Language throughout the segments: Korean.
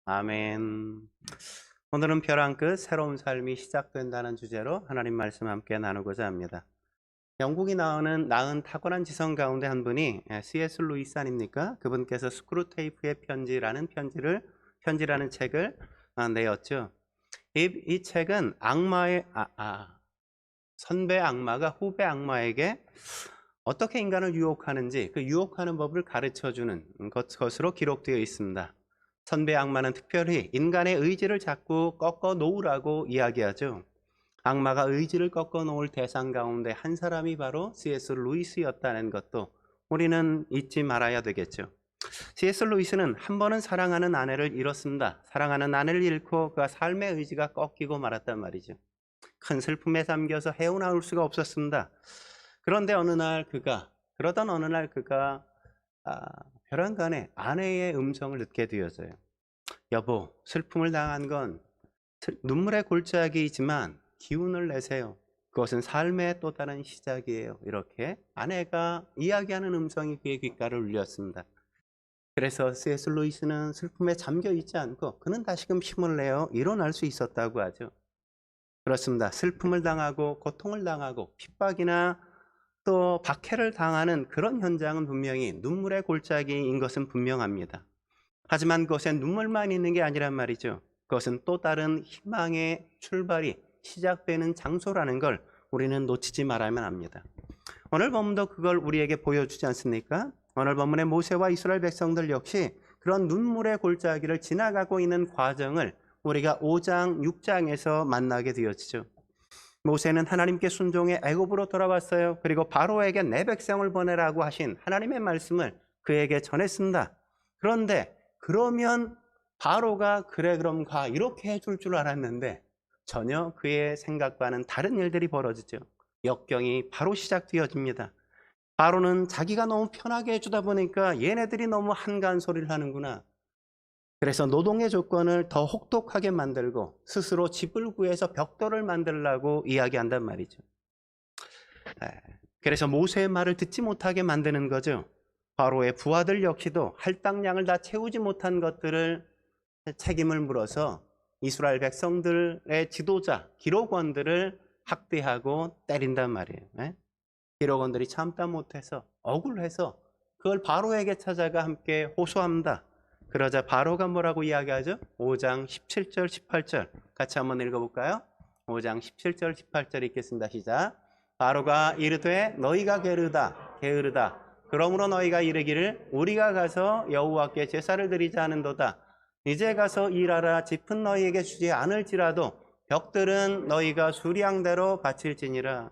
아멘. 오늘은 벼랑 끝 새로운 삶이 시작된다는 주제로 하나님 말씀 함께 나누고자 합니다. 영국이 낳은 탁월한 지성 가운데 한 분이 C.S. 루이스 아닙니까? 그분께서 스크루테이프의 편지라는 책을 내었죠. 이 책은 선배 악마가 후배 악마에게 어떻게 인간을 유혹하는지 그 유혹하는 법을 가르쳐주는 것으로 기록되어 있습니다. 선배 악마는 특별히 인간의 의지를 자꾸 꺾어 놓으라고 이야기하죠. 악마가 의지를 꺾어 놓을 대상 가운데 한 사람이 바로 C.S. 루이스였다는 것도 우리는 잊지 말아야 되겠죠. C.S. 루이스는 한 번은 사랑하는 아내를 잃었습니다. 사랑하는 아내를 잃고 그가 삶의 의지가 꺾이고 말았단 말이죠. 큰 슬픔에 잠겨서 헤어나올 수가 없었습니다. 그런데 그러던 어느 날 그가 벼랑간에 아내의 음성을 듣게 되었어요. 여보, 슬픔을 당한 건 눈물의 골짜기이지만 기운을 내세요. 그것은 삶의 또 다른 시작이에요. 이렇게 아내가 이야기하는 음성이 그의 귓가를 울렸습니다. 그래서 C.S. 루이스는 슬픔에 잠겨 있지 않고 그는 다시금 힘을 내어 일어날 수 있었다고 하죠. 그렇습니다. 슬픔을 당하고 고통을 당하고 핍박이나 또 박해를 당하는 그런 현장은 분명히 눈물의 골짜기인 것은 분명합니다. 하지만 그것에 눈물만 있는 게 아니란 말이죠. 그것은 또 다른 희망의 출발이 시작되는 장소라는 걸 우리는 놓치지 말아야만 합니다. 오늘 본문도 그걸 우리에게 보여주지 않습니까? 오늘 본문의 모세와 이스라엘 백성들 역시 그런 눈물의 골짜기를 지나가고 있는 과정을 우리가 5장, 6장에서 만나게 되었죠. 모세는 하나님께 순종해 애굽으로 돌아왔어요. 그리고 바로에게 내 백성을 보내라고 하신 하나님의 말씀을 그에게 전했습니다. 그런데 그러면 바로가 그래 그럼 가 이렇게 해줄 줄 알았는데 전혀 그의 생각과는 다른 일들이 벌어지죠. 역경이 바로 시작되어집니다. 바로는 자기가 너무 편하게 해주다 보니까 얘네들이 너무 한가한 소리를 하는구나. 그래서 노동의 조건을 더 혹독하게 만들고 스스로 집을 구해서 벽돌을 만들라고 이야기한단 말이죠. 그래서 모세의 말을 듣지 못하게 만드는 거죠. 바로의 부하들 역시도 할당량을 다 채우지 못한 것들을 책임을 물어서 이스라엘 백성들의 지도자 기록원들을 학대하고 때린단 말이에요. 기록원들이 참다 못해서 억울해서 그걸 바로에게 찾아가 함께 호소합니다. 그러자 바로가 뭐라고 이야기하죠? 5장 17절 18절 같이 한번 읽어볼까요? 5장 17절 18절 읽겠습니다. 시작. 바로가 이르되 너희가 게으르다 그러므로 너희가 이르기를 우리가 가서 여호와께 제사를 드리자 하는도다. 이제 가서 일하라. 짚은 너희에게 주지 않을지라도 벽들은 너희가 수량대로 바칠지니라.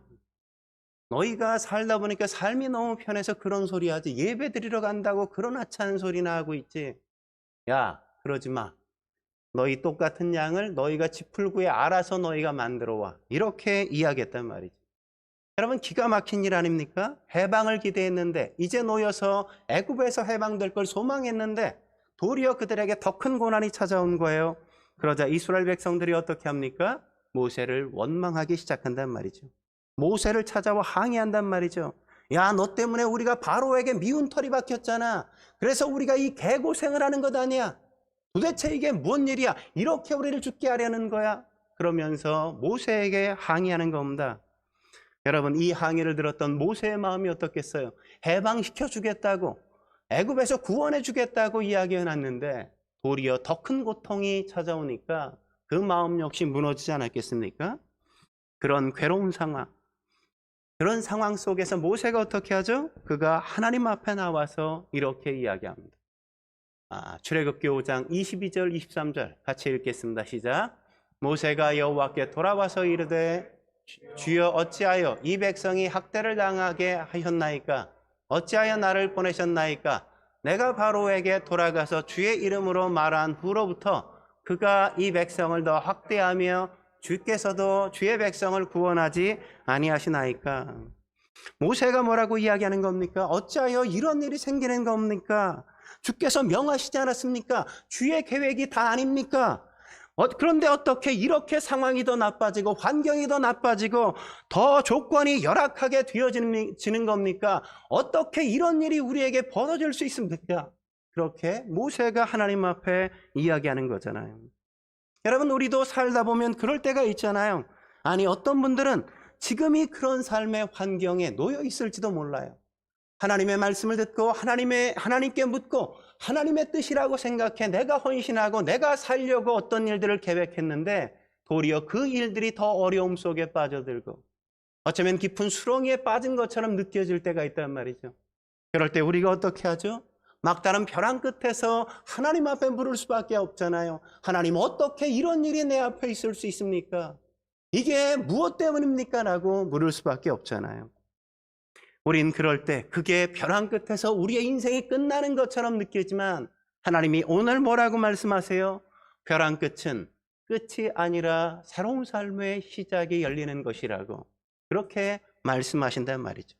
너희가 살다 보니까 삶이 너무 편해서 그런 소리 하지. 예배 드리러 간다고 그런 하찮은 소리나 하고 있지. 야, 그러지 마. 너희 똑같은 양을 너희가 지풀구에 알아서 너희가 만들어 와. 이렇게 이야기했단 말이죠. 여러분, 기가 막힌 일 아닙니까? 해방을 기대했는데 이제 놓여서 애굽에서 해방될 걸 소망했는데 도리어 그들에게 더 큰 고난이 찾아온 거예요. 그러자 이스라엘 백성들이 어떻게 합니까? 모세를 원망하기 시작한단 말이죠. 모세를 찾아와 항의한단 말이죠. 야, 너 때문에 우리가 바로에게 미운 털이 박혔잖아. 그래서 우리가 이 개고생을 하는 것 아니야. 도대체 이게 뭔 일이야? 이렇게 우리를 죽게 하려는 거야. 그러면서 모세에게 항의하는 겁니다. 여러분, 이 항의를 들었던 모세의 마음이 어떻겠어요? 해방시켜 주겠다고, 애굽에서 구원해 주겠다고 이야기해놨는데 도리어 더 큰 고통이 찾아오니까 그 마음 역시 무너지지 않았겠습니까? 그런 괴로운 상황, 그런 상황 속에서 모세가 어떻게 하죠? 그가 하나님 앞에 나와서 이렇게 이야기합니다. 출애굽기 5장 22절 23절 같이 읽겠습니다. 시작. 모세가 여호와께 돌아와서 이르되 주여 어찌하여 이 백성이 학대를 당하게 하셨나이까? 어찌하여 나를 보내셨나이까? 내가 바로에게 돌아가서 주의 이름으로 말한 후로부터 그가 이 백성을 더 학대하며 주께서도 주의 백성을 구원하지 아니하시나이까? 모세가 뭐라고 이야기하는 겁니까? 어찌하여 이런 일이 생기는 겁니까? 주께서 명하시지 않았습니까? 주의 계획이 다 아닙니까? 그런데 어떻게 이렇게 상황이 더 나빠지고 환경이 더 나빠지고 더 조건이 열악하게 되어지는 겁니까? 어떻게 이런 일이 우리에게 벌어질 수 있습니까? 그렇게 모세가 하나님 앞에 이야기하는 거잖아요. 여러분, 우리도 살다 보면 그럴 때가 있잖아요. 아니, 어떤 분들은 지금이 그런 삶의 환경에 놓여 있을지도 몰라요. 하나님의 말씀을 듣고 하나님께 묻고 하나님의 뜻이라고 생각해 내가 헌신하고 내가 살려고 어떤 일들을 계획했는데 도리어 그 일들이 더 어려움 속에 빠져들고 어쩌면 깊은 수렁에 빠진 것처럼 느껴질 때가 있단 말이죠. 그럴 때 우리가 어떻게 하죠? 막다른 벼랑 끝에서 하나님 앞에 물을 수밖에 없잖아요. 하나님, 어떻게 이런 일이 내 앞에 있을 수 있습니까? 이게 무엇 때문입니까? 라고 물을 수밖에 없잖아요. 우린 그럴 때 그게 벼랑 끝에서 우리의 인생이 끝나는 것처럼 느끼지만 하나님이 오늘 뭐라고 말씀하세요? 벼랑 끝은 끝이 아니라 새로운 삶의 시작이 열리는 것이라고 그렇게 말씀하신단 말이죠.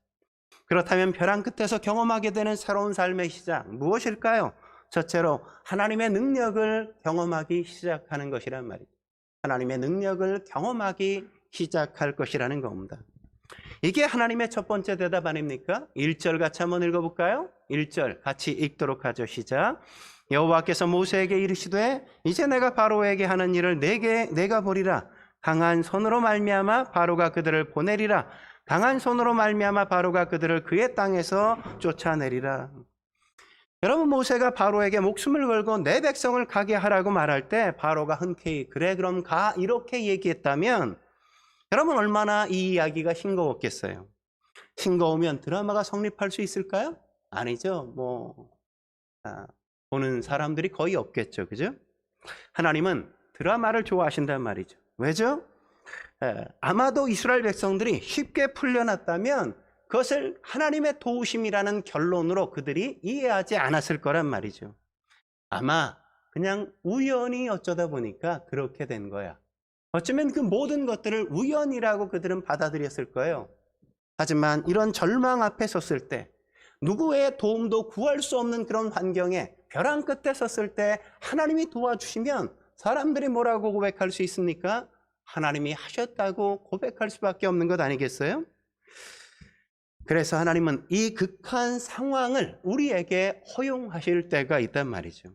그렇다면 벼랑 끝에서 경험하게 되는 새로운 삶의 시작 무엇일까요? 첫째로 하나님의 능력을 경험하기 시작하는 것이란 말이죠. 하나님의 능력을 경험하기 시작할 것이라는 겁니다. 이게 하나님의 첫 번째 대답 아닙니까? 1절 같이 한번 읽어볼까요? 1절 같이 읽도록 하죠. 시작. 여호와께서 모세에게 이르시되 이제 내가 바로에게 하는 일을 내가 보리라. 강한 손으로 말미암아 바로가 그들을 보내리라. 강한 손으로 말미암아 바로가 그들을 그의 땅에서 쫓아내리라. 여러분, 모세가 바로에게 목숨을 걸고 내 백성을 가게 하라고 말할 때 바로가 흔쾌히 그래 그럼 가 이렇게 얘기했다면 여러분, 얼마나 이 이야기가 싱거웠겠어요. 싱거우면 드라마가 성립할 수 있을까요? 아니죠. 보는 사람들이 거의 없겠죠. 그죠? 하나님은 드라마를 좋아하신단 말이죠. 왜죠? 아마도 이스라엘 백성들이 쉽게 풀려났다면 그것을 하나님의 도우심이라는 결론으로 그들이 이해하지 않았을 거란 말이죠. 아마 그냥 우연히 어쩌다 보니까 그렇게 된 거야. 어쩌면 그 모든 것들을 우연이라고 그들은 받아들였을 거예요. 하지만 이런 절망 앞에 섰을 때 누구의 도움도 구할 수 없는 그런 환경에 벼랑 끝에 섰을 때 하나님이 도와주시면 사람들이 뭐라고 고백할 수 있습니까? 하나님이 하셨다고 고백할 수밖에 없는 것 아니겠어요? 그래서 하나님은 이 극한 상황을 우리에게 허용하실 때가 있단 말이죠.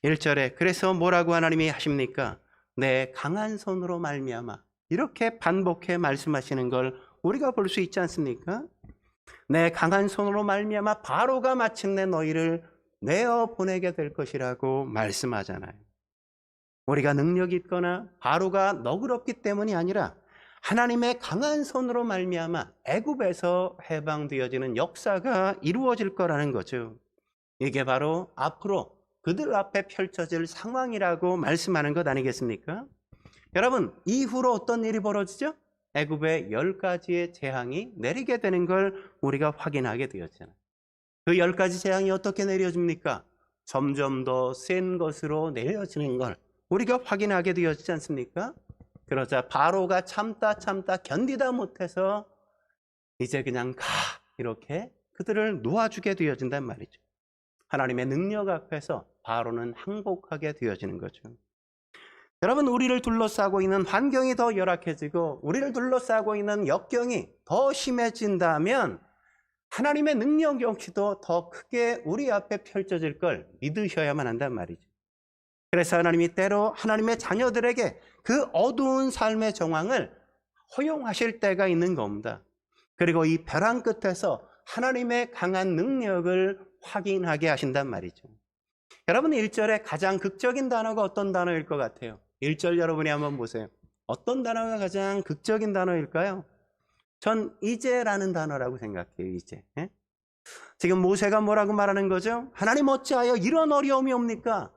1절에 그래서 뭐라고 하나님이 하십니까? 내 강한 손으로 말미암아 이렇게 반복해 말씀하시는 걸 우리가 볼 수 있지 않습니까? 내 강한 손으로 말미암아 바로가 마침내 너희를 내어 보내게 될 것이라고 말씀하잖아요. 우리가 능력이 있거나 바로가 너그럽기 때문이 아니라 하나님의 강한 손으로 말미암아 애굽에서 해방되어지는 역사가 이루어질 거라는 거죠. 이게 바로 앞으로 그들 앞에 펼쳐질 상황이라고 말씀하는 것 아니겠습니까? 여러분, 이후로 어떤 일이 벌어지죠? 애굽에 10가지의 재앙이 내리게 되는 걸 우리가 확인하게 되었잖아요. 그 10가지 재앙이 어떻게 내려집니까? 점점 더 센 것으로 내려지는 걸 우리가 확인하게 되었지 않습니까? 그러자 바로가 참다 견디다 못해서 이제 그냥 가 이렇게 그들을 놓아주게 되어진단 말이죠. 하나님의 능력 앞에서 바로는 항복하게 되어지는 거죠. 여러분, 우리를 둘러싸고 있는 환경이 더 열악해지고 우리를 둘러싸고 있는 역경이 더 심해진다면 하나님의 능력 역시도 더 크게 우리 앞에 펼쳐질 걸 믿으셔야만 한단 말이죠. 그래서 하나님이 때로 하나님의 자녀들에게 그 어두운 삶의 정황을 허용하실 때가 있는 겁니다. 그리고 이 벼랑 끝에서 하나님의 강한 능력을 확인하게 하신단 말이죠. 여러분, 1절에 가장 극적인 단어가 어떤 단어일 것 같아요? 1절 여러분이 한번 보세요. 어떤 단어가 가장 극적인 단어일까요? 전 이제라는 단어라고 생각해요. 이제. 지금 모세가 뭐라고 말하는 거죠? 하나님, 어찌하여 이런 어려움이 옵니까?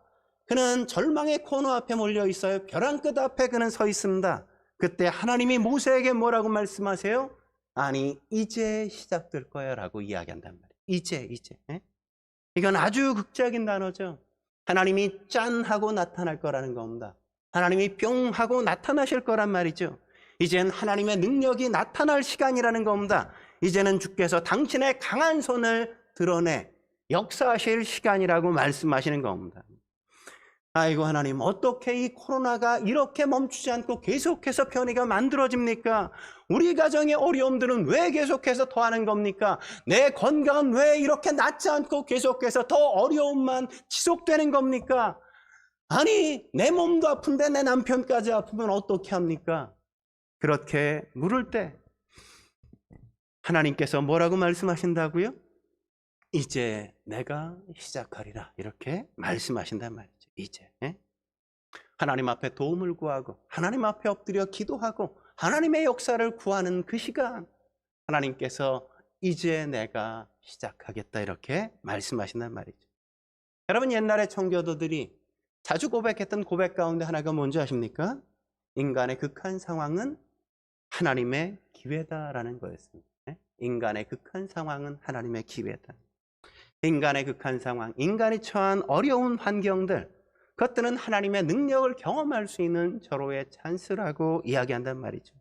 그는 절망의 코너 앞에 몰려 있어요. 벼랑 끝 앞에 그는 서 있습니다. 그때 하나님이 모세에게 뭐라고 말씀하세요? 아니, 이제 시작될 거야 라고 이야기한단 말이에요. 이제. 이건 아주 극적인 단어죠. 하나님이 짠 하고 나타날 거라는 겁니다. 하나님이 뿅 하고 나타나실 거란 말이죠. 이젠 하나님의 능력이 나타날 시간이라는 겁니다. 이제는 주께서 당신의 강한 손을 드러내 역사하실 시간이라고 말씀하시는 겁니다. 아이고 하나님, 어떻게 이 코로나가 이렇게 멈추지 않고 계속해서 변이가 만들어집니까? 우리 가정의 어려움들은 왜 계속해서 더하는 겁니까? 내 건강은 왜 이렇게 낫지 않고 계속해서 더 어려움만 지속되는 겁니까? 아니, 내 몸도 아픈데 내 남편까지 아프면 어떻게 합니까? 그렇게 물을 때 하나님께서 뭐라고 말씀하신다고요? 이제 내가 시작하리라, 이렇게 말씀하신단 말이죠. 이제 하나님 앞에 도움을 구하고 하나님 앞에 엎드려 기도하고 하나님의 역사를 구하는 그 시간, 하나님께서 이제 내가 시작하겠다, 이렇게 말씀하신단 말이죠. 여러분, 옛날에 청교도들이 자주 고백했던 고백 가운데 하나가 뭔지 아십니까? 인간의 극한 상황은 하나님의 기회다라는 거였습니다. 인간의 극한 상황은 하나님의 기회다. 인간의 극한 상황, 인간이 처한 어려운 환경들, 그것들은 하나님의 능력을 경험할 수 있는 절호의 찬스라고 이야기한단 말이죠.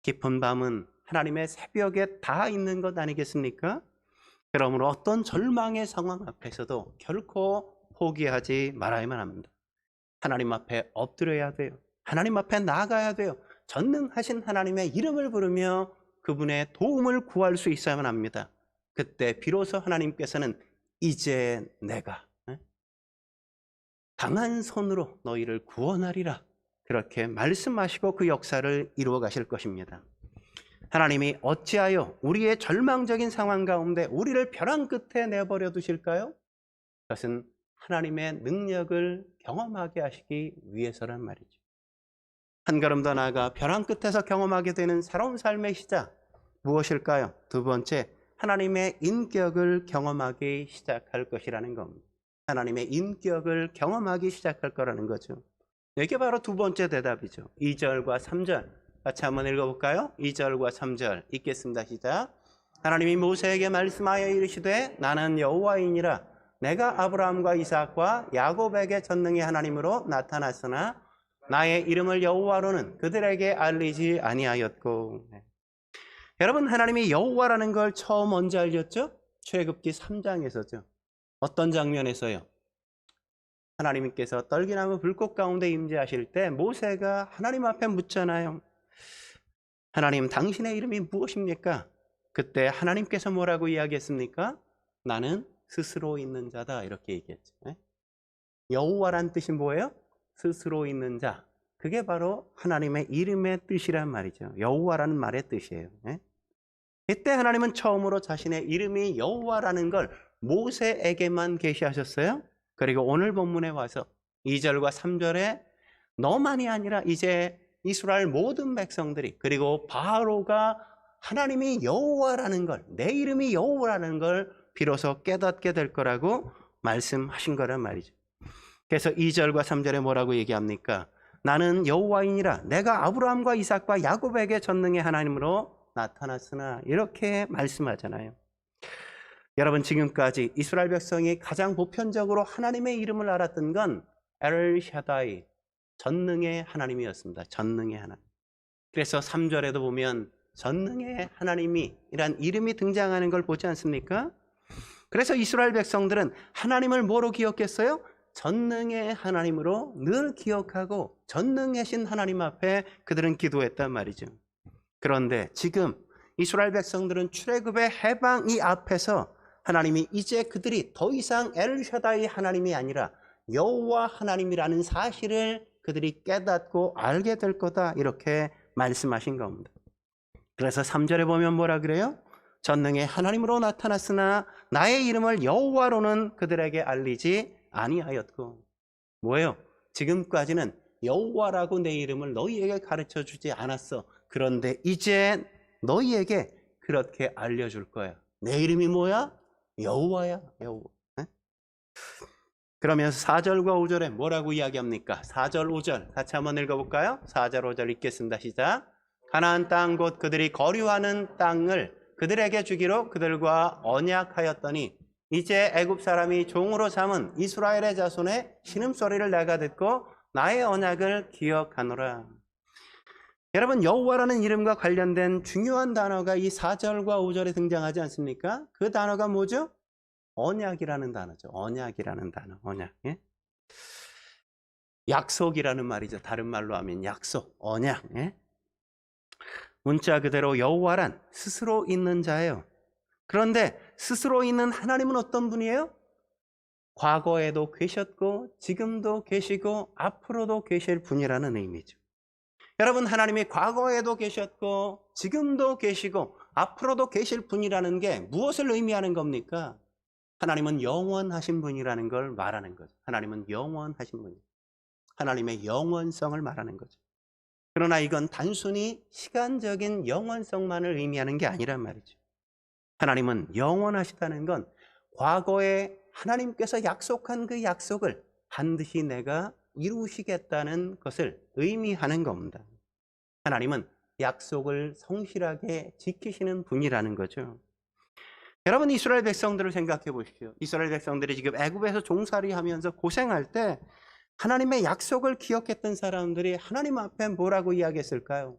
깊은 밤은 하나님의 새벽에 다 있는 것 아니겠습니까? 그러므로 어떤 절망의 상황 앞에서도 결코 포기하지 말아야만 합니다. 하나님 앞에 엎드려야 돼요. 하나님 앞에 나아가야 돼요. 전능하신 하나님의 이름을 부르며 그분의 도움을 구할 수 있어야만 합니다. 그때 비로소 하나님께서는 이제 내가 강한 손으로 너희를 구원하리라, 그렇게 말씀하시고 그 역사를 이루어 가실 것입니다. 하나님이 어찌하여 우리의 절망적인 상황 가운데 우리를 벼랑 끝에 내버려 두실까요? 그것은 하나님의 능력을 경험하게 하시기 위해서란 말이죠. 한 걸음 더 나아가 벼랑 끝에서 경험하게 되는 새로운 삶의 시작, 무엇일까요? 두 번째, 하나님의 인격을 경험하기 시작할 것이라는 겁니다. 하나님의 인격을 경험하기 시작할 거라는 거죠. 이게 바로 두 번째 대답이죠. 2절과 3절 같이 한번 읽어볼까요? 2절과 3절 읽겠습니다. 시작. 하나님이 모세에게 말씀하여 이르시되 나는 여호와이니라. 내가 아브라함과 이삭과 야곱에게 전능의 하나님으로 나타났으나 나의 이름을 여호와로는 그들에게 알리지 아니하였고. 여러분, 하나님이 여호와라는 걸 처음 언제 알렸죠? 출애굽기 3장에서죠. 어떤 장면에서요? 하나님께서 떨기나무 불꽃 가운데 임재하실 때 모세가 하나님 앞에 묻잖아요. 하나님, 당신의 이름이 무엇입니까? 그때 하나님께서 뭐라고 이야기했습니까? 나는 스스로 있는 자다, 이렇게 얘기했죠. 여호와란 뜻이 뭐예요? 스스로 있는 자. 그게 바로 하나님의 이름의 뜻이란 말이죠. 여호와라는 말의 뜻이에요. 이때 하나님은 처음으로 자신의 이름이 여호와라는 걸 모세에게만 계시하셨어요. 그리고 오늘 본문에 와서 2절과 3절에 너만이 아니라 이제 이스라엘 모든 백성들이, 그리고 바로가 하나님이 여호와라는 걸, 내 이름이 여호와라는 걸 비로소 깨닫게 될 거라고 말씀하신 거란 말이죠. 그래서 2절과 3절에 뭐라고 얘기합니까? 나는 여호와이니라. 내가 아브라함과 이삭과 야곱에게 전능의 하나님으로 나타났으나, 이렇게 말씀하잖아요. 여러분, 지금까지 이스라엘 백성이 가장 보편적으로 하나님의 이름을 알았던 건 엘샤다이, 전능의 하나님이었습니다. 전능의 하나님. 그래서 3절에도 보면 전능의 하나님이란 이름이 등장하는 걸 보지 않습니까? 그래서 이스라엘 백성들은 하나님을 뭐로 기억했어요? 전능의 하나님으로 늘 기억하고 전능하신 하나님 앞에 그들은 기도했단 말이죠. 그런데 지금 이스라엘 백성들은 출애굽의 해방 이 앞에서 하나님이 이제 그들이 더 이상 엘샤다이 하나님이 아니라 여호와 하나님이라는 사실을 그들이 깨닫고 알게 될 거다, 이렇게 말씀하신 겁니다. 그래서 3절에 보면 뭐라 그래요? 전능의 하나님으로 나타났으나 나의 이름을 여호와로는 그들에게 알리지 아니하였고. 뭐예요? 지금까지는 여호와라고 내 이름을 너희에게 가르쳐 주지 않았어. 그런데 이제 너희에게 그렇게 알려줄 거야. 내 이름이 뭐야? 여호와야, 여호와. 그러면서 4절과 5절에 뭐라고 이야기합니까? 4절, 5절 같이 한번 읽어볼까요? 4절, 5절 읽겠습니다. 시작. 가나안 땅 곧 그들이 거류하는 땅을 그들에게 주기로 그들과 언약하였더니 이제 애굽 사람이 종으로 삼은 이스라엘의 자손의 신음소리를 내가 듣고 나의 언약을 기억하노라. 여러분, 여호와라는 이름과 관련된 중요한 단어가 이 4절과 5절에 등장하지 않습니까? 그 단어가 뭐죠? 언약이라는 단어죠. 언약이라는 단어. 언약. 약속이라는 말이죠. 다른 말로 하면 약속, 언약. 예? 문자 그대로 여호와란 스스로 있는 자예요. 그런데 스스로 있는 하나님은 어떤 분이에요? 과거에도 계셨고 지금도 계시고 앞으로도 계실 분이라는 의미죠. 여러분, 하나님이 과거에도 계셨고 지금도 계시고 앞으로도 계실 분이라는 게 무엇을 의미하는 겁니까? 하나님은 영원하신 분이라는 걸 말하는 거죠. 하나님은 영원하신 분이에요. 하나님의 영원성을 말하는 거죠. 그러나 이건 단순히 시간적인 영원성만을 의미하는 게 아니란 말이죠. 하나님은 영원하시다는 건 과거에 하나님께서 약속한 그 약속을 반드시 내가 이루시겠다는 것을 의미하는 겁니다. 하나님은 약속을 성실하게 지키시는 분이라는 거죠. 여러분, 이스라엘 백성들을 생각해 보십시오. 이스라엘 백성들이 지금 애굽에서 종살이 하면서 고생할 때 하나님의 약속을 기억했던 사람들이 하나님 앞에 뭐라고 이야기했을까요?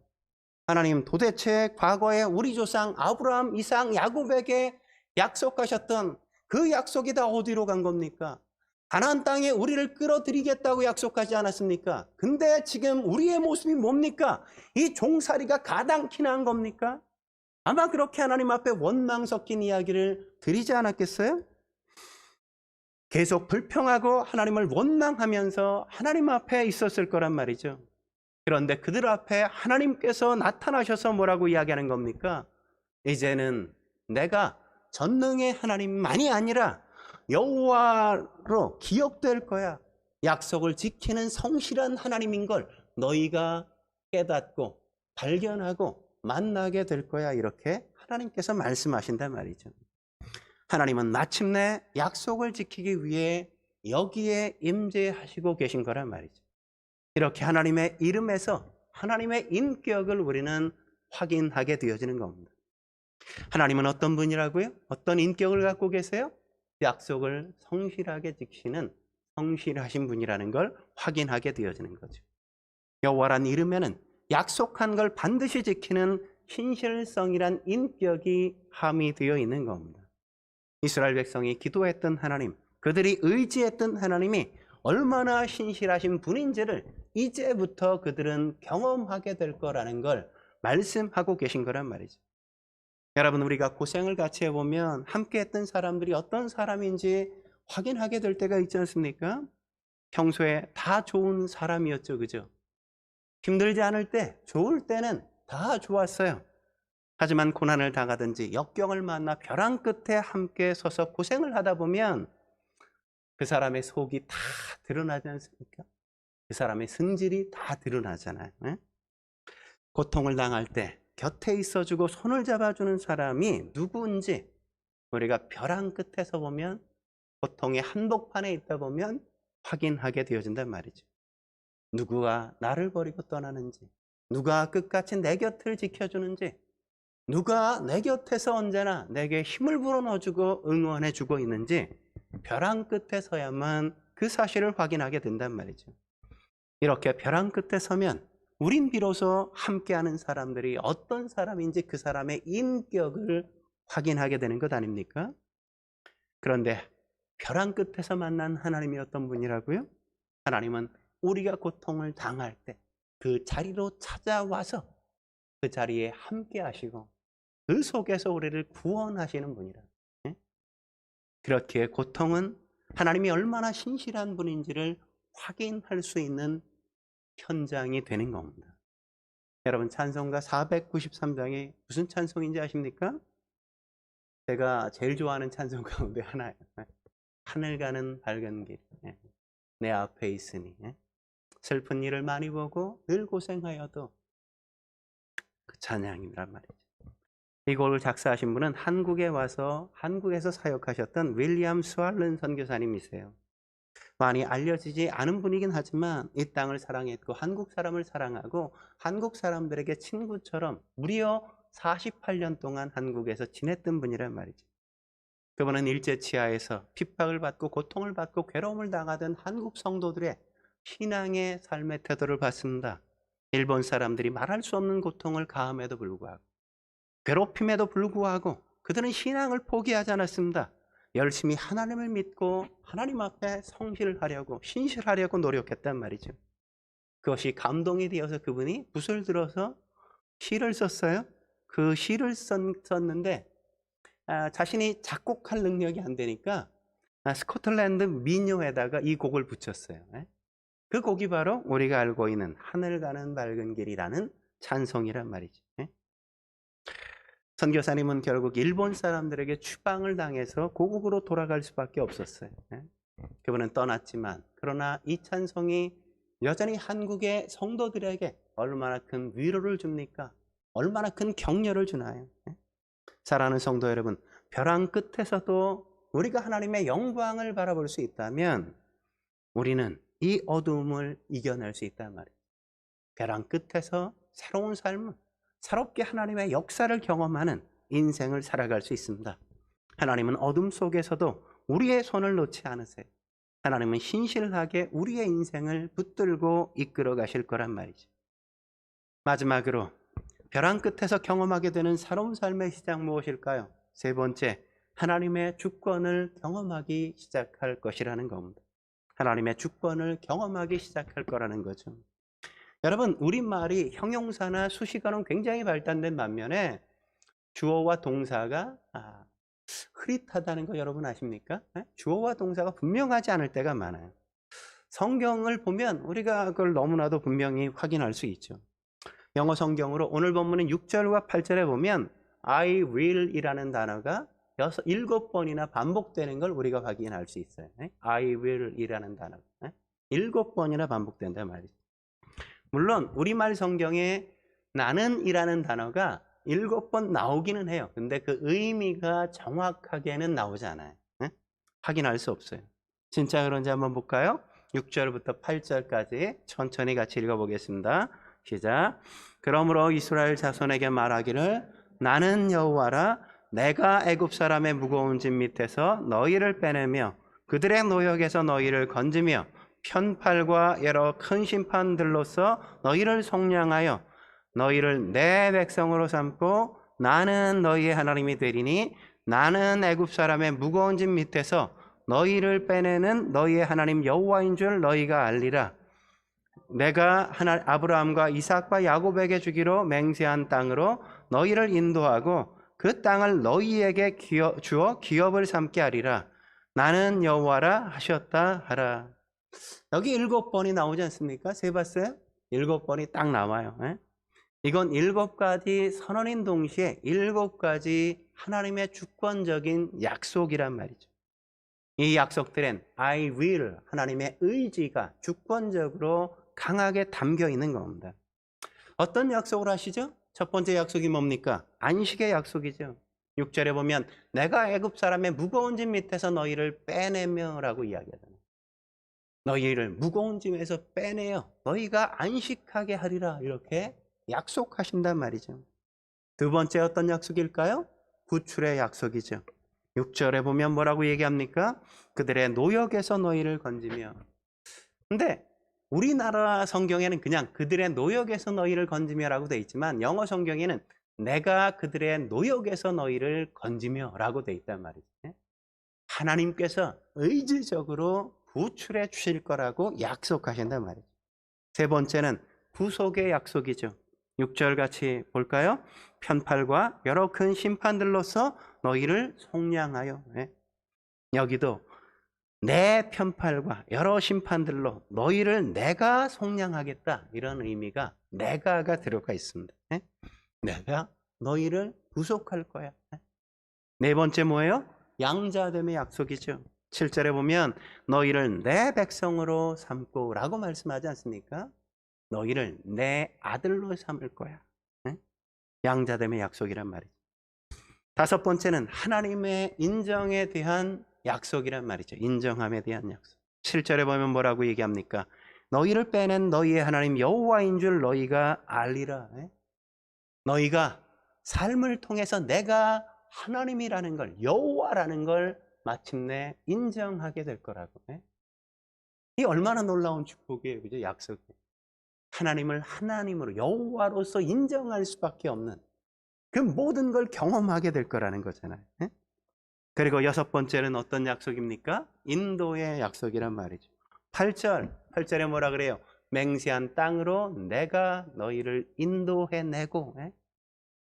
하나님, 도대체 과거에 우리 조상 아브라함, 이삭, 야곱에게 약속하셨던 그 약속이 다 어디로 간 겁니까? 가나안 땅에 우리를 끌어들이겠다고 약속하지 않았습니까? 근데 지금 우리의 모습이 뭡니까? 이 종살이가 가당키나 한 겁니까? 아마 그렇게 하나님 앞에 원망 섞인 이야기를 드리지 않았겠어요? 계속 불평하고 하나님을 원망하면서 하나님 앞에 있었을 거란 말이죠. 그런데 그들 앞에 하나님께서 나타나셔서 뭐라고 이야기하는 겁니까? 이제는 내가 전능의 하나님만이 아니라 여호와로 기억될 거야. 약속을 지키는 성실한 하나님인 걸 너희가 깨닫고 발견하고 만나게 될 거야. 이렇게 하나님께서 말씀하신단 말이죠. 하나님은 마침내 약속을 지키기 위해 여기에 임재하시고 계신 거란 말이죠. 이렇게 하나님의 이름에서 하나님의 인격을 우리는 확인하게 되어지는 겁니다. 하나님은 어떤 분이라고요? 어떤 인격을 갖고 계세요? 약속을 성실하게 지키시는 성실하신 분이라는 걸 확인하게 되어지는 거죠. 여호와란 이름에는 약속한 걸 반드시 지키는 신실성이란 인격이 함의되어 있는 겁니다. 이스라엘 백성이 기도했던 하나님, 그들이 의지했던 하나님이 얼마나 신실하신 분인지를 이제부터 그들은 경험하게 될 거라는 걸 말씀하고 계신 거란 말이죠. 여러분, 우리가 고생을 같이 해보면 함께 했던 사람들이 어떤 사람인지 확인하게 될 때가 있지 않습니까? 평소에 다 좋은 사람이었죠, 그죠? 힘들지 않을 때, 좋을 때는 다 좋았어요. 하지만 고난을 당하든지 역경을 만나 벼랑 끝에 함께 서서 고생을 하다 보면 그 사람의 속이 다 드러나지 않습니까? 그 사람의 성질이 다 드러나잖아요. 고통을 당할 때 곁에 있어주고 손을 잡아주는 사람이 누구인지 우리가 벼랑 끝에서 보면, 고통의 한복판에 있다 보면 확인하게 되어진단 말이죠. 누구가 나를 버리고 떠나는지, 누가 끝까지 내 곁을 지켜주는지, 누가 내 곁에서 언제나 내게 힘을 불어넣어주고 응원해주고 있는지 벼랑 끝에 서야만 그 사실을 확인하게 된단 말이죠. 이렇게 벼랑 끝에 서면 우린 비로소 함께하는 사람들이 어떤 사람인지 그 사람의 인격을 확인하게 되는 것 아닙니까? 그런데 벼랑 끝에서 만난 하나님이 어떤 분이라고요? 하나님은 우리가 고통을 당할 때 그 자리로 찾아와서 그 자리에 함께 하시고 그 속에서 우리를 구원하시는 분이라. 그렇게 고통은 하나님이 얼마나 신실한 분인지를 확인할 수 있는 현장이 되는 겁니다. 여러분, 찬송가 493장이 무슨 찬송인지 아십니까? 제가 제일 좋아하는 찬송 가운데 하나예요. 하늘 가는 밝은 길, 내 앞에 있으니. 슬픈 일을 많이 보고 늘 고생하여도 그 찬양이란 말이죠. 이 곡을 작사하신 분은 한국에 와서 한국에서 사역하셨던 윌리엄 스왈른 선교사님이세요. 많이 알려지지 않은 분이긴 하지만 이 땅을 사랑했고 한국 사람을 사랑하고 한국 사람들에게 친구처럼 무려 48년 동안 한국에서 지냈던 분이란 말이죠. 그분은 일제치하에서 핍박을 받고 고통을 받고 괴로움을 당하던 한국 성도들의 신앙의 삶의 태도를 봤습니다. 일본 사람들이 말할 수 없는 고통을 가함에도 불구하고, 괴롭힘에도 불구하고 그들은 신앙을 포기하지 않았습니다. 열심히 하나님을 믿고 하나님 앞에 성실하려고, 신실하려고 노력했단 말이죠. 그것이 감동이 되어서 그분이 붓을 들어서 시를 썼어요. 그 시를 썼는데 자신이 작곡할 능력이 안 되니까 스코틀랜드 민요에다가 이 곡을 붙였어요. 그 곡이 바로 우리가 알고 있는 하늘 가는 밝은 길이라는 찬송이란 말이죠. 선교사님은 결국 일본 사람들에게 추방을 당해서 고국으로 돌아갈 수밖에 없었어요. 그분은 떠났지만 그러나 이 찬송이 여전히 한국의 성도들에게 얼마나 큰 위로를 줍니까? 얼마나 큰 격려를 주나요? 사랑하는 성도 여러분, 벼랑 끝에서도 우리가 하나님의 영광을 바라볼 수 있다면 우리는 이 어두움을 이겨낼 수 있단 말이에요. 벼랑 끝에서 새로운 삶을, 새롭게 하나님의 역사를 경험하는 인생을 살아갈 수 있습니다. 하나님은 어둠 속에서도 우리의 손을 놓지 않으세요. 하나님은 신실하게 우리의 인생을 붙들고 이끌어 가실 거란 말이죠. 마지막으로 벼랑 끝에서 경험하게 되는 새로운 삶의 시작 무엇일까요? 세 번째, 하나님의 주권을 경험하기 시작할 것이라는 겁니다. 하나님의 주권을 경험하기 시작할 거라는 거죠. 여러분, 우리말이 형용사나 수식어는 굉장히 발달된 반면에 주어와 동사가 흐릿하다는 거 여러분 아십니까? 주어와 동사가 분명하지 않을 때가 많아요. 성경을 보면 우리가 그걸 너무나도 분명히 확인할 수 있죠. 영어 성경으로 오늘 본문은 6절과 8절에 보면 I will 이라는 단어가 7번이나 반복되는 걸 우리가 확인할 수 있어요. I will 이라는 단어가 7번이나 반복된단 말이죠. 물론 우리말 성경에 나는 이라는 단어가 7번 나오기는 해요. 근데 그 의미가 정확하게는 나오지 않아요. 확인할 수 없어요. 진짜 그런지 한번 볼까요? 6절부터 8절까지 천천히 같이 읽어보겠습니다. 시작. 그러므로 이스라엘 자손에게 말하기를 나는 여호와라. 내가 애굽 사람의 무거운 짐 밑에서 너희를 빼내며 그들의 노역에서 너희를 건지며 편팔과 여러 큰 심판들로서 너희를 속량하여 너희를 내 백성으로 삼고 나는 너희의 하나님이 되리니 나는 애굽 사람의 무거운 짐 밑에서 너희를 빼내는 너희의 하나님 여호와인 줄 너희가 알리라. 내가 아브라함과 이삭과 야곱에게 주기로 맹세한 땅으로 너희를 인도하고 그 땅을 너희에게 주어 기업을 삼게 하리라. 나는 여호와라 하셨다 하라. 여기 7번이 나오지 않습니까? 세봤어요? 7번이 딱 나와요. 이건 7가지 선언인 동시에 7가지 하나님의 주권적인 약속이란 말이죠. 이 약속들엔 I will, 하나님의 의지가 주권적으로 강하게 담겨 있는 겁니다. 어떤 약속을 하시죠? 첫 번째 약속이 뭡니까? 안식의 약속이죠. 6절에 보면 내가 애굽 사람의 무거운 짐 밑에서 너희를 빼내며 라고 이야기하잖아요. 너희를 무거운 짐에서 빼내어 너희가 안식하게 하리라 이렇게 약속하신단 말이죠. 두 번째 어떤 약속일까요? 구출의 약속이죠. 6절에 보면 뭐라고 얘기합니까? 그들의 노역에서 너희를 건지며. 근데 우리나라 성경에는 그냥 그들의 노역에서 너희를 건지며라고 되어 있지만 영어 성경에는 내가 그들의 노역에서 너희를 건지며 라고 되어 있단 말이죠. 하나님께서 의지적으로 구출해 주실 거라고 약속하신단 말이죠. 세 번째는 구속의 약속이죠. 6절 같이 볼까요? 편팔과 여러 큰 심판들로서 너희를 속량하여. 여기도 내 편팔과 여러 심판들로 너희를 내가 속량하겠다 이런 의미가 내가가 들어가 있습니다. 내가 너희를 구속할 거야. 네 번째 뭐예요? 양자됨의 약속이죠. 7절에 보면 너희를 내 백성으로 삼고 라고 말씀하지 않습니까? 너희를 내 아들로 삼을 거야. 양자됨의 약속이란 말이죠. 다섯 번째는 하나님의 인정에 대한 약속이란 말이죠. 인정함에 대한 약속. 7절에 보면 뭐라고 얘기합니까? 너희를 빼낸 너희의 하나님 여호와인 줄 너희가 알리라. 너희가 삶을 통해서 내가 하나님이라는 걸, 여호와라는 걸 마침내 인정하게 될 거라고. 이 얼마나 놀라운 축복이에요. 그죠? 약속이. 하나님을 하나님으로 여호와로서 인정할 수밖에 없는 그 모든 걸 경험하게 될 거라는 거잖아요. 그리고 여섯 번째는 어떤 약속입니까? 인도의 약속이란 말이죠. 8절에 뭐라 그래요? 맹세한 땅으로 내가 너희를 인도해내고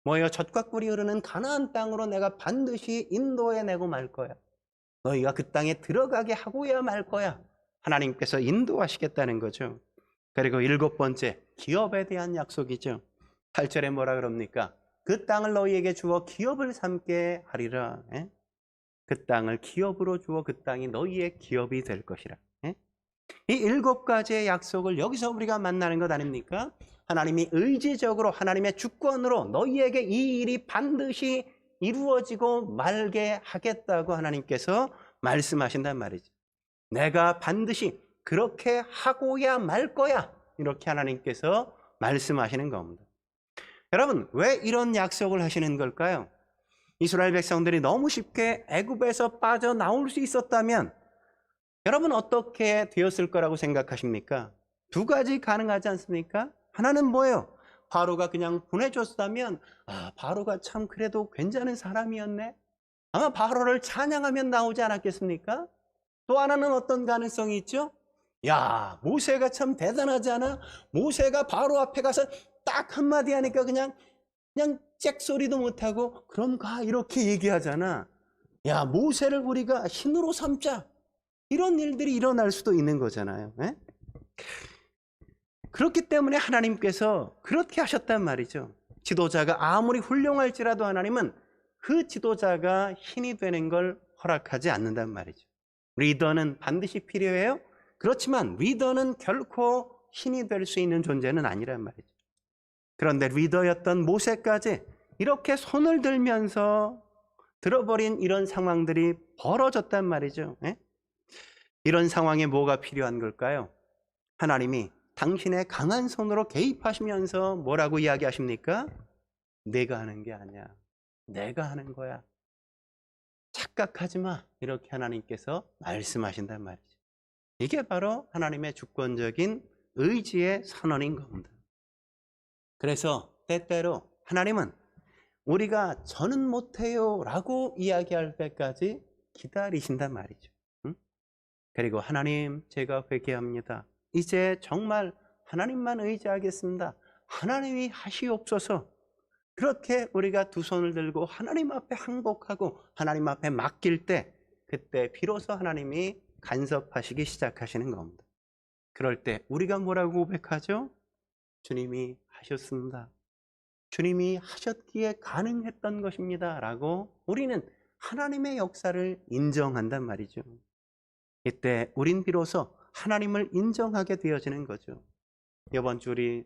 뭐예요? 젖과 꿀이 흐르는 가나안 땅으로 내가 반드시 인도해내고 말 거야. 너희가 그 땅에 들어가게 하고야 말 거야. 하나님께서 인도하시겠다는 거죠. 그리고 7번째, 기업에 대한 약속이죠. 8절에 뭐라 그럽니까? 그 땅을 너희에게 주어 기업을 삼게 하리라. 그 땅을 기업으로 주어 그 땅이 너희의 기업이 될 것이라. 이 7가지의 약속을 여기서 우리가 만나는 것 아닙니까? 하나님이 의지적으로 하나님의 주권으로 너희에게 이 일이 반드시 이루어지고 말게 하겠다고 하나님께서 말씀하신단 말이죠. 내가 반드시 그렇게 하고야 말 거야. 이렇게 하나님께서 말씀하시는 겁니다. 여러분, 왜 이런 약속을 하시는 걸까요? 이스라엘 백성들이 너무 쉽게 애굽에서 빠져나올 수 있었다면 여러분 어떻게 되었을 거라고 생각하십니까? 2가지 가능하지 않습니까? 하나는 뭐예요? 바로가 그냥 보내줬다면 바로가 참 그래도 괜찮은 사람이었네. 아마 바로를 찬양하면 나오지 않았겠습니까? 또 하나는 어떤 가능성이 있죠? 야, 모세가 참 대단하지 않아? 모세가 바로 앞에 가서 딱 한마디 하니까 그냥 잭소리도 못하고 그럼 가 이렇게 얘기하잖아. 야, 모세를 우리가 신으로 삼자. 이런 일들이 일어날 수도 있는 거잖아요. 그렇기 때문에 하나님께서 그렇게 하셨단 말이죠. 지도자가 아무리 훌륭할지라도 하나님은 그 지도자가 신이 되는 걸 허락하지 않는단 말이죠. 리더는 반드시 필요해요. 그렇지만 리더는 결코 신이 될 수 있는 존재는 아니란 말이죠. 그런데 리더였던 모세까지 이렇게 손을 들면서 들어버린 이런 상황들이 벌어졌단 말이죠. 이런 상황에 뭐가 필요한 걸까요? 하나님이 당신의 강한 손으로 개입하시면서 뭐라고 이야기하십니까? 내가 하는 게 아니야. 내가 하는 거야. 착각하지 마. 이렇게 하나님께서 말씀하신단 말이죠. 이게 바로 하나님의 주권적인 의지의 선언인 겁니다. 그래서 때때로 하나님은 우리가 저는 못해요 라고 이야기할 때까지 기다리신단 말이죠. 그리고 하나님, 제가 회개합니다. 이제 정말 하나님만 의지하겠습니다. 하나님이 하시옵소서. 그렇게 우리가 두 손을 들고 하나님 앞에 항복하고 하나님 앞에 맡길 때 그때 비로소 하나님이 간섭하시기 시작하시는 겁니다. 그럴 때 우리가 뭐라고 고백하죠? 주님이 하셨습니다. 주님이 하셨기에 가능했던 것입니다. 라고 우리는 하나님의 역사를 인정한단 말이죠. 이때 우린 비로소 하나님을 인정하게 되어지는 거죠. 이번 주 우리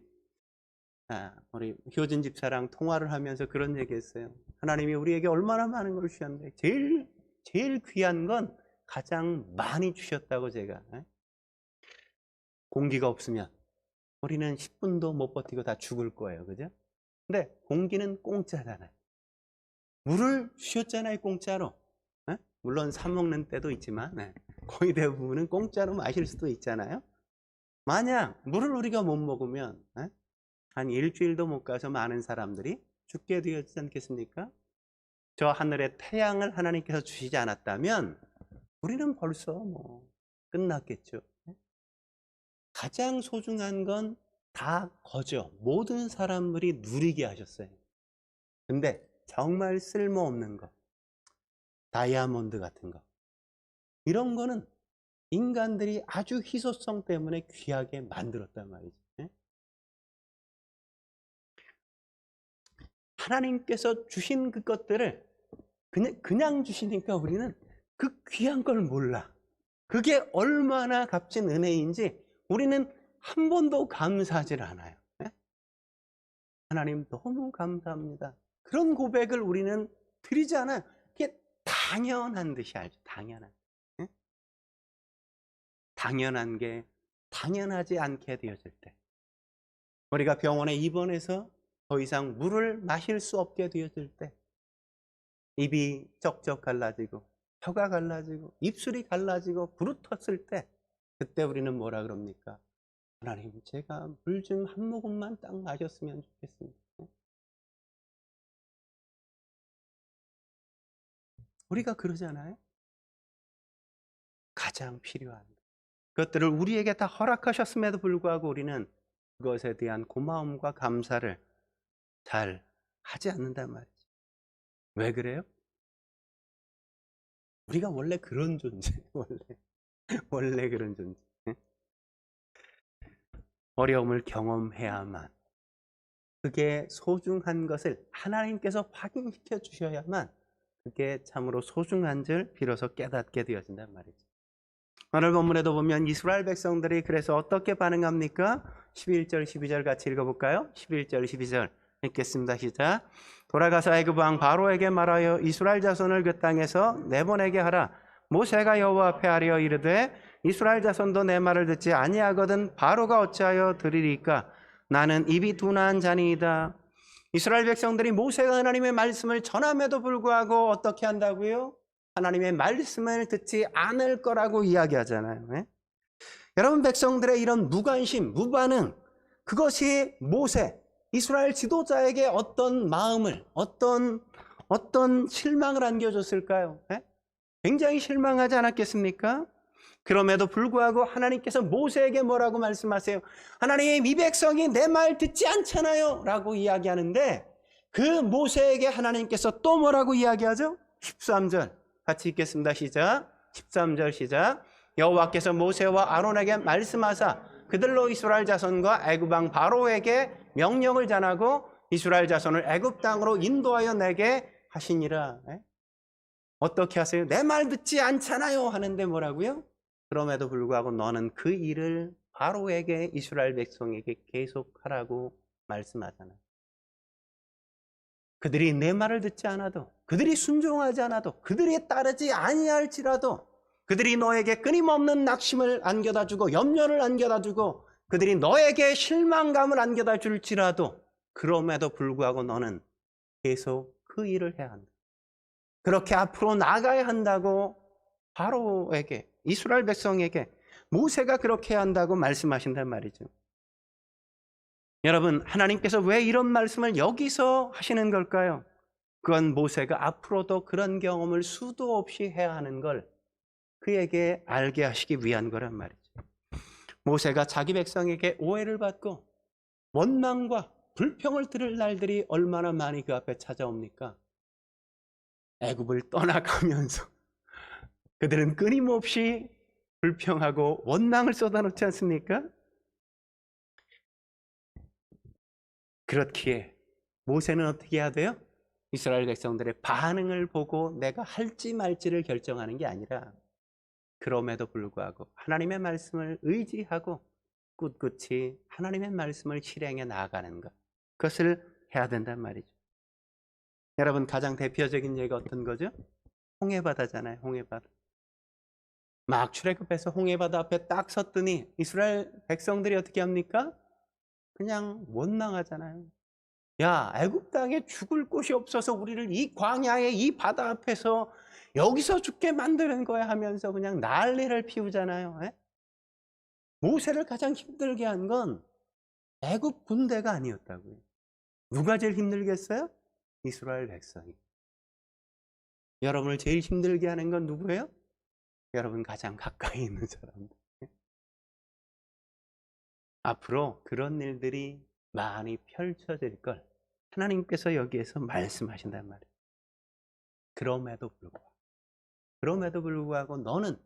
효진 집사랑 통화를 하면서 그런 얘기했어요. 하나님이 우리에게 얼마나 많은 걸 주셨는데 제일 귀한 건 가장 많이 주셨다고 제가. 공기가 없으면 우리는 10분도 못 버티고 다 죽을 거예요. 그죠? 근데 공기는 공짜잖아요. 물을 주셨잖아요. 공짜로. 물론 사 먹는 때도 있지만 거의 대부분은 공짜로 마실 수도 있잖아요. 만약 물을 우리가 못 먹으면 한 일주일도 못 가서 많은 사람들이 죽게 되었지 않겠습니까? 저 하늘에 태양을 하나님께서 주시지 않았다면 우리는 벌써 끝났겠죠. 가장 소중한 건 다 거저 모든 사람들이 누리게 하셨어요. 근데 정말 쓸모없는 거, 다이아몬드 같은 거, 이런 거는 인간들이 아주 희소성 때문에 귀하게 만들었단 말이죠. 하나님께서 주신 그것들을 그냥 주시니까 우리는 그 귀한 걸 몰라. 그게 얼마나 값진 은혜인지 우리는 한 번도 감사하지 않아요. 하나님 너무 감사합니다. 그런 고백을 우리는 드리지 않아요. 그게 당연한 듯이 알죠. 당연한 게 당연하지 않게 되어질 때, 우리가 병원에 입원해서 더 이상 물을 마실 수 없게 되어질 때, 입이 쩍쩍 갈라지고 혀가 갈라지고 입술이 갈라지고 부르텄을 때, 그때 우리는 뭐라 그럽니까? 하나님, 제가 물 좀 한 모금만 딱 마셨으면 좋겠습니다. 우리가 그러잖아요. 가장 필요한 것. 그것들을 우리에게 다 허락하셨음에도 불구하고 우리는 그것에 대한 고마움과 감사를 잘 하지 않는단 말이죠. 왜 그래요? 우리가 원래 그런 존재, 원래 그런 존재. 어려움을 경험해야만, 그게 소중한 것을 하나님께서 확인시켜 주셔야만 그게 참으로 소중한 줄 비로소 깨닫게 되어진단 말이죠. 오늘 본문에도 보면 이스라엘 백성들이 그래서 어떻게 반응합니까? 11절 12절 같이 읽어볼까요? 11절 12절 읽겠습니다. 시작. 돌아가서 애굽 왕 바로에게 말하여 이스라엘 자손을 그 땅에서 내보내게 하라. 모세가 여호와 앞에 하려 이르되 이스라엘 자손도 내 말을 듣지 아니하거든 바로가 어찌하여 들으리까? 나는 입이 둔한 자니이다. 이스라엘 백성들이 모세가 하나님의 말씀을 전함에도 불구하고 어떻게 한다고요? 하나님의 말씀을 듣지 않을 거라고 이야기하잖아요. 네? 여러분, 백성들의 이런 무관심, 무반응, 그것이 모세, 이스라엘 지도자에게 어떤 마음을, 어떤 실망을 안겨줬을까요? 네? 굉장히 실망하지 않았겠습니까? 그럼에도 불구하고 하나님께서 모세에게 뭐라고 말씀하세요? 하나님, 이 백성이 내 말 듣지 않잖아요 라고 이야기하는데, 그 모세에게 하나님께서 또 뭐라고 이야기하죠? 13절 같이 읽겠습니다. 시작. 13절 시작. 여호와께서 모세와 아론에게 말씀하사 그들로 이스라엘 자손과 애굽 왕 바로에게 명령을 전하고 이스라엘 자손을 애굽 땅으로 인도하여 내게 하시니라. 어떻게 하세요? 내 말 듣지 않잖아요 하는데 뭐라고요? 그럼에도 불구하고 너는 그 일을 바로에게, 이스라엘 백성에게 계속하라고 말씀하잖아요. 그들이 내 말을 듣지 않아도, 그들이 순종하지 않아도, 그들이 따르지 아니할지라도, 그들이 너에게 끊임없는 낙심을 안겨다 주고 염려를 안겨다 주고 그들이 너에게 실망감을 안겨다 줄지라도 그럼에도 불구하고 너는 계속 그 일을 해야 한다. 그렇게 앞으로 나가야 한다고 바로에게, 이스라엘 백성에게 모세가 그렇게 해야 한다고 말씀하신단 말이죠. 여러분, 하나님께서 왜 이런 말씀을 여기서 하시는 걸까요? 그건 모세가 앞으로도 그런 경험을 수도 없이 해야 하는 걸 그에게 알게 하시기 위한 거란 말이죠. 모세가 자기 백성에게 오해를 받고 원망과 불평을 들을 날들이 얼마나 많이 그 앞에 찾아옵니까? 애굽을 떠나가면서 그들은 끊임없이 불평하고 원망을 쏟아놓지 않습니까? 그렇기에 모세는 어떻게 해야 돼요? 이스라엘 백성들의 반응을 보고 내가 할지 말지를 결정하는 게 아니라 그럼에도 불구하고 하나님의 말씀을 의지하고 꿋꿋이 하나님의 말씀을 실행해 나아가는 것, 그것을 해야 된단 말이죠. 여러분, 가장 대표적인 예가 어떤 거죠? 홍해바다잖아요. 홍해바다. 막 출애굽해서 홍해바다 앞에 딱 섰더니 이스라엘 백성들이 어떻게 합니까? 그냥 원망하잖아요. 야, 애굽 땅에 죽을 곳이 없어서 우리를 이 광야의 이 바다 앞에서 여기서 죽게 만드는 거야 하면서 그냥 난리를 피우잖아요. 에? 모세를 가장 힘들게 한 건 애굽 군대가 아니었다고요. 누가 제일 힘들겠어요? 이스라엘 백성이. 여러분을 제일 힘들게 하는 건 누구예요? 여러분 가장 가까이 있는 사람들. 앞으로 그런 일들이 많이 펼쳐질 걸 하나님께서 여기에서 말씀하신단 말이에요. 그럼에도 불구하고 너는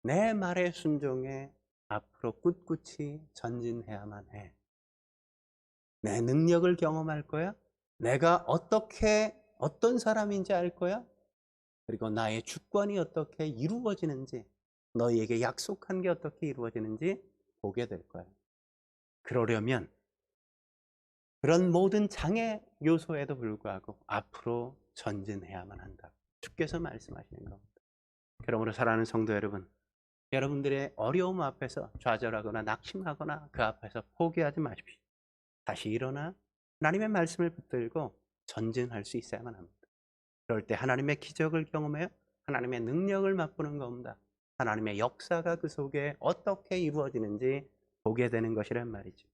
내 말에 순종해 앞으로 꿋꿋이 전진해야만 해. 내 능력을 경험할 거야. 내가 어떤 사람인지 알 거야. 그리고 나의 주권이 어떻게 이루어지는지, 너희에게 약속한 게 어떻게 이루어지는지 보게 될 거야. 그러려면 그런 모든 장애 요소에도 불구하고 앞으로 전진해야만 한다. 주께서 말씀하시는 겁니다. 그러므로 사랑하는 성도 여러분, 여러분들의 어려움 앞에서 좌절하거나 낙심하거나 그 앞에서 포기하지 마십시오. 다시 일어나 하나님의 말씀을 붙들고 전진할 수 있어야만 합니다. 그럴 때 하나님의 기적을 경험해요. 하나님의 능력을 맛보는 겁니다. 하나님의 역사가 그 속에 어떻게 이루어지는지 보게 되는 것이란 말이죠.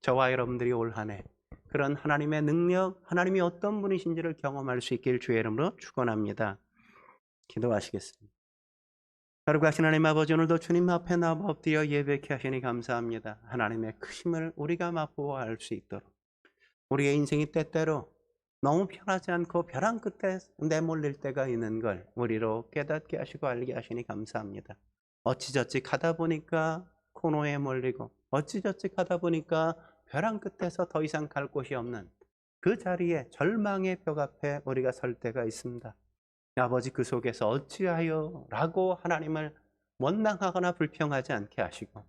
저와 여러분들이 올 한 해 그런 하나님의 능력, 하나님이 어떤 분이신지를 경험할 수 있길 주의 이름으로 축원합니다. 기도하시겠습니다. 거룩하신 하나님 아버지, 오늘도 주님 앞에 나와 엎드려 예배케 하시니 감사합니다. 하나님의 크심을 우리가 맛보아 알 수 있도록 우리의 인생이 때때로 너무 편하지 않고 벼랑 끝에 내몰릴 때가 있는 걸 우리로 깨닫게 하시고 알게 하시니 감사합니다. 어찌저찌 가다 보니까 코너에 몰리고 어찌저찌 가다 보니까 벼랑 끝에서 더 이상 갈 곳이 없는 그 자리에 절망의 벽 앞에 우리가 설 때가 있습니다. 아버지, 그 속에서 어찌하여 라고 하나님을 원망하거나 불평하지 않게 하시고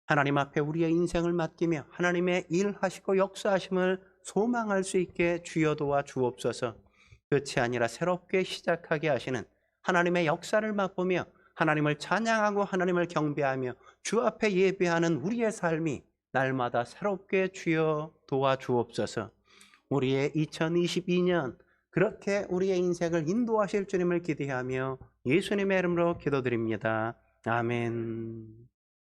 하나님 앞에 우리의 인생을 맡기며 하나님의 일하시고 역사하심을 소망할 수 있게 주여 도와 주옵소서. 끝이 아니라 새롭게 시작하게 하시는 하나님의 역사를 맛보며 하나님을 찬양하고 하나님을 경배하며 주 앞에 예배하는 우리의 삶이 날마다 새롭게 주여 도와 주옵소서. 우리의 2022년 그렇게 우리의 인생을 인도하실 주님을 기대하며 예수님의 이름으로 기도드립니다. 아멘.